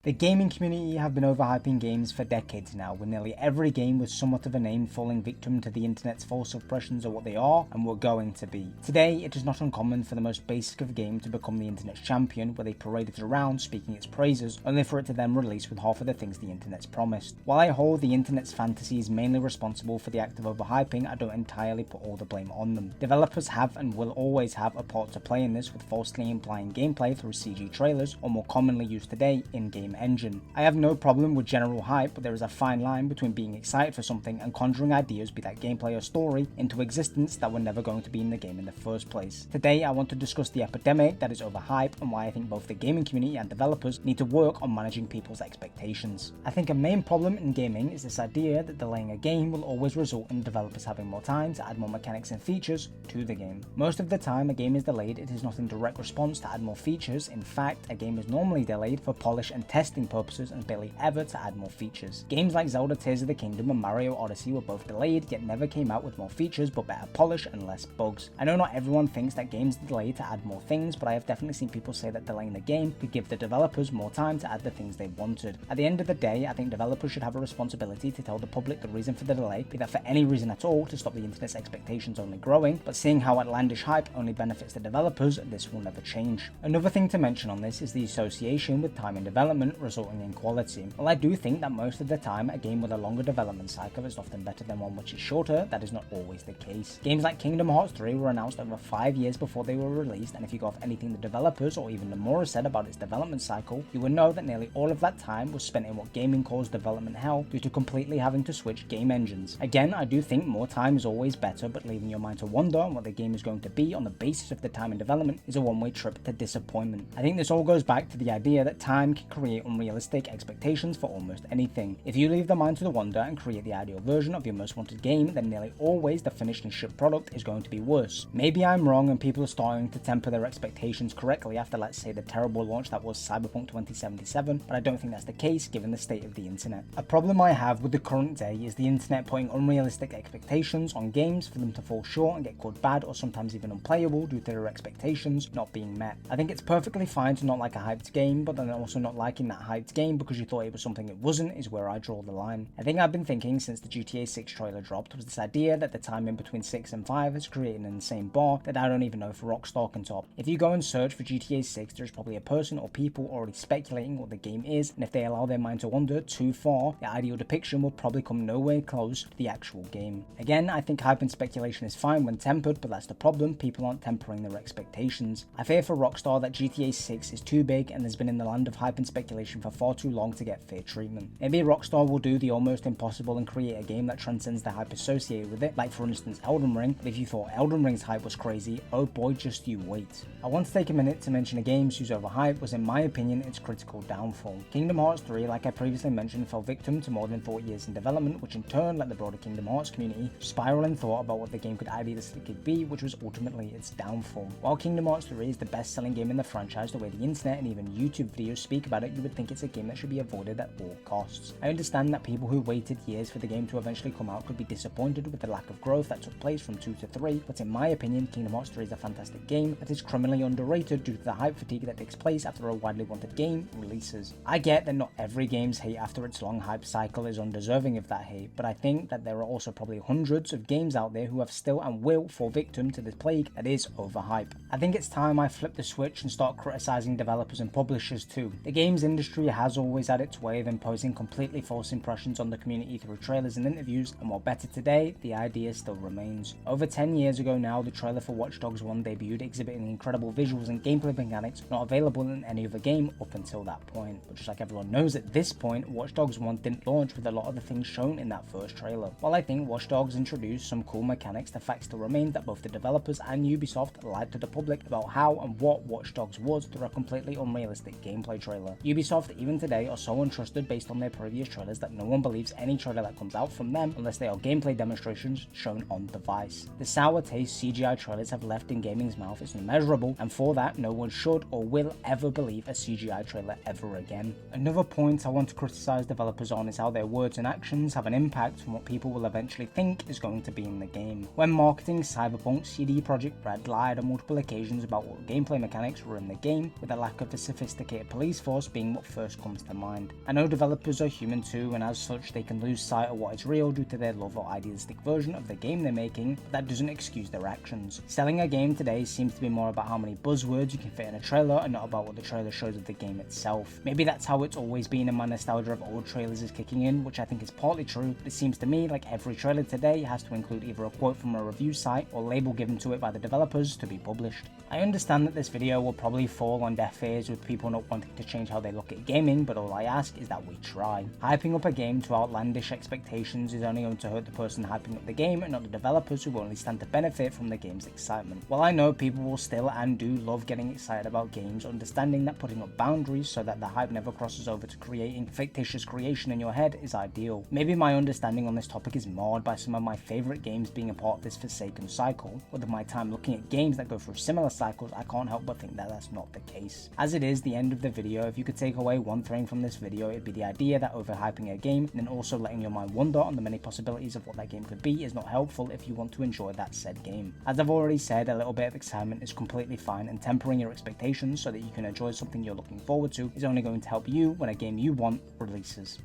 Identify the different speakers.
Speaker 1: The gaming community have been overhyping games for decades now, with nearly every game with somewhat of a name falling victim to the internet's false impressions of what they are and were going to be. Today, it is not uncommon for the most basic of a game to become the internet's champion, where they parade it around speaking its praises, only for it to then release with half of the things the internet's promised. While I hold the internet's fantasy is mainly responsible for the act of overhyping, I don't entirely put all the blame on them. Developers have and will always have a part to play in this, with falsely implying gameplay through CG trailers, or more commonly used today, in-game engine. I have no problem with general hype, but there is a fine line between being excited for something and conjuring ideas, be that gameplay or story, into existence that were never going to be in the game in the first place. Today I want to discuss the epidemic that is overhype and why I think both the gaming community and developers need to work on managing people's expectations. I think a main problem in gaming is this idea that delaying a game will always result in developers having more time to add more mechanics and features to the game. Most of the time a game is delayed, it is not in direct response to add more features. In fact, a game is normally delayed for polish and testing purposes and barely ever to add more features. Games like Zelda Tears of the Kingdom and Mario Odyssey were both delayed, yet never came out with more features but better polish and less bugs. I know not everyone thinks that games are delayed to add more things, but I have definitely seen people say that delaying the game could give the developers more time to add the things they wanted. At the end of the day, I think developers should have a responsibility to tell the public the reason for the delay, be that for any reason at all, to stop the internet's expectations only growing, but seeing how outlandish hype only benefits the developers, this will never change. Another thing to mention on this is the association with time in development resulting in quality. While I do think that most of the time a game with a longer development cycle is often better than one which is shorter, that is not always the case. Games like Kingdom Hearts 3 were announced over 5 years before they were released, and if you go off anything the developers or even Nomura said about its development cycle, you would know that nearly all of that time was spent in what gaming calls development hell due to completely having to switch game engines. Again, I do think more time is always better, but leaving your mind to wonder on what the game is going to be on the basis of the time in development is a one-way trip to disappointment. I think this all goes back to the idea that time can create unrealistic expectations for almost anything. If you leave the mind to the wonder and create the ideal version of your most wanted game, then nearly always the finished and shipped product is going to be worse. Maybe I'm wrong and people are starting to temper their expectations correctly after, let's say, the terrible launch that was Cyberpunk 2077, but I don't think that's the case given the state of the internet. A problem I have with the current day is the internet putting unrealistic expectations on games for them to fall short and get called bad or sometimes even unplayable due to their expectations not being met. I think it's perfectly fine to not like a hyped game, but then also not liking that hyped game because you thought it was something it wasn't is where I draw the line. A thing I've been thinking since the GTA 6 trailer dropped was this idea that the time in between 6 and 5 has created an insane bar that I don't even know if Rockstar can top. If you go and search for GTA 6, there's probably a person or people already speculating what the game is, and if they allow their mind to wander too far, the ideal depiction will probably come nowhere close to the actual game. Again, I think hype and speculation is fine when tempered, but that's the problem, people aren't tempering their expectations. I fear for Rockstar that GTA 6 is too big and has been in the land of hype and speculation for far too long to get fair treatment. Maybe Rockstar will do the almost impossible and create a game that transcends the hype associated with it, like for instance Elden Ring, but if you thought Elden Ring's hype was crazy, oh boy, just you wait. I want to take a minute to mention a game whose overhype was in my opinion its critical downfall. Kingdom Hearts 3, like I previously mentioned, fell victim to more than 40 years in development, which in turn let the broader Kingdom Hearts community spiral in thought about what the game could idealistically be, which was ultimately its downfall. While Kingdom Hearts 3 is the best selling game in the franchise, the way the internet and even YouTube videos speak about it, you would think it's a game that should be avoided at all costs. I understand that people who waited years for the game to eventually come out could be disappointed with the lack of growth that took place from 2 to 3, but in my opinion, Kingdom Hearts 3 is a fantastic game that is criminally underrated due to the hype fatigue that takes place after a widely wanted game releases. I get that not every game's hate after its long hype cycle is undeserving of that hate, but I think that there are also probably hundreds of games out there who have still and will fall victim to this plague that is overhype. I think it's time I flip the switch and start criticizing developers and publishers too. The games industry has always had its way of imposing completely false impressions on the community through trailers and interviews, and while better today, the idea still remains. Over 10 years ago now, the trailer for Watch Dogs 1 debuted, exhibiting incredible visuals and gameplay mechanics not available in any other game up until that point. But just like everyone knows at this point, Watch Dogs 1 didn't launch with a lot of the things shown in that first trailer. While I think Watch Dogs introduced some cool mechanics, the fact still remains that both the developers and Ubisoft lied to the public about how and what Watch Dogs was through a completely unrealistic gameplay trailer. Ubisoft even today are so untrusted based on their previous trailers that no one believes any trailer that comes out from them unless they are gameplay demonstrations shown on device. The sour taste CGI trailers have left in gaming's mouth is immeasurable, and for that no one should or will ever believe a CGI trailer ever again. Another point I want to criticize developers on is how their words and actions have an impact on what people will eventually think is going to be in the game. When marketing Cyberpunk, CD Projekt Red lied on multiple occasions about what gameplay mechanics were in the game, with the lack of the sophisticated police force being being what first comes to mind. I know developers are human too, and as such they can lose sight of what is real due to their love or idealistic version of the game they're making, but that doesn't excuse their actions. Selling a game today seems to be more about how many buzzwords you can fit in a trailer and not about what the trailer shows of the game itself. Maybe that's how it's always been and my nostalgia of old trailers is kicking in, which I think is partly true, but it seems to me like every trailer today has to include either a quote from a review site or label given to it by the developers to be published. I understand that this video will probably fall on deaf ears with people not wanting to change how they look at gaming, but all I ask is that we try. Hyping up a game to outlandish expectations is only going to hurt the person hyping up the game and not the developers who only stand to benefit from the game's excitement. While I know people will still and do love getting excited about games, understanding that putting up boundaries so that the hype never crosses over to creating fictitious creation in your head is ideal. Maybe my understanding on this topic is marred by some of my favourite games being a part of this forsaken cycle. With my time looking at games that go through similar cycles, I can't help but think that that's not the case. As it is the end of the video, if you could take away one thing from this video, it'd be the idea that overhyping a game and then also letting your mind wander on the many possibilities of what that game could be is not helpful if you want to enjoy that said game. As I've already said, a little bit of excitement is completely fine, and tempering your expectations so that you can enjoy something you're looking forward to is only going to help you when a game you want releases.